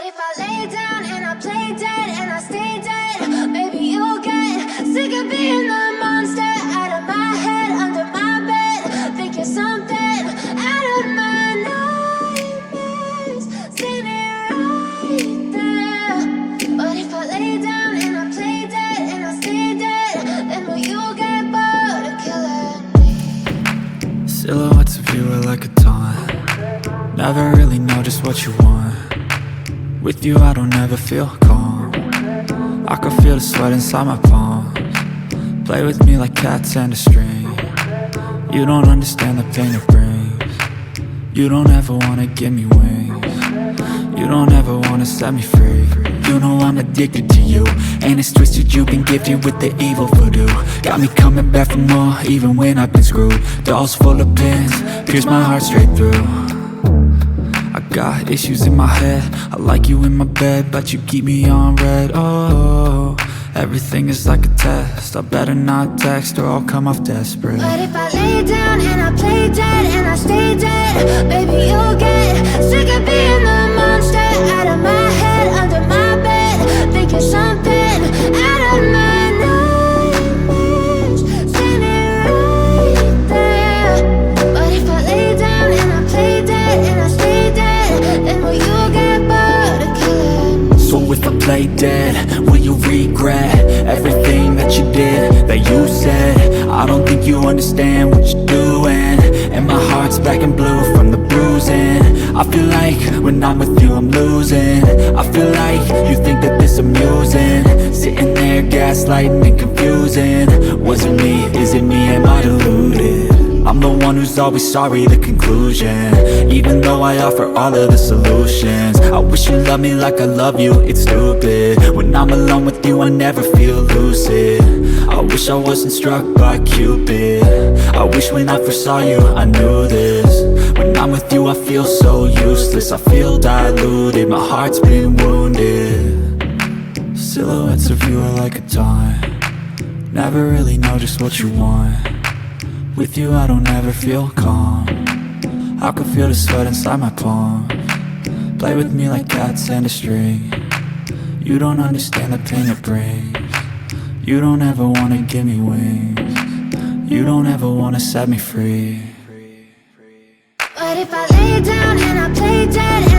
if I lay down and I play dead and I stay dead? Maybe you'll get sick of being the monster out of my head, under my bed. Think you're something out of my nightmares, standing right there. But if I lay down and I play dead and I stay dead, then will you get bored of killing me? Silhouettes of you are like a taunt. Never really know just what you want. With you I don't ever feel calm. I can feel the sweat inside my palms. Play with me like cats and a string. You don't understand the pain it brings. You don't ever wanna give me wings. You don't ever wanna set me free. You know I'm addicted to you, and it's twisted, you've been gifted with the evil voodoo. Got me coming back for more, even when I've been screwed. Dolls full of pins, pierce my heart straight through. I got issues in my head, I like you in my bed, but you keep me on red. Oh, everything is like a test, I better not text or I'll come off desperate. But if I lay down and I play dead and I stay dead, baby you'll get sick of being the monster out of my head, under my bed. Think you're something out of my nightmares, standing right there. But if I lay down and I play dead and I stay dead, then will you get bored of killing me? So if I play dead, will you regret everything that you did, that you said? I don't think you understand what you're doing, and my heart's black and blue from the bruising. I feel like when I'm with you I'm losing. I feel like you think that this amusing, sitting there gaslighting and confusing. Was it me? Is it me? Am I deluded? I'm the one who's always sorry, the conclusion, even though I offer all of the solutions. I wish you loved me like I love you, it's stupid. When I'm alone with you I never feel lucid. I wish I wasn't struck by Cupid. I wish when I first saw you I knew this. When I'm with you I feel so useless, I feel diluted, my heart's been wounded. Silhouettes of you are like a taunt. Never really know just what you want. With you I don't ever feel calm. I can feel the sweat inside my palms. Play with me like cats and a string. You don't understand the pain it brings. You don't ever wanna give me wings. You don't ever wanna set me free. But if I lay down and I play dead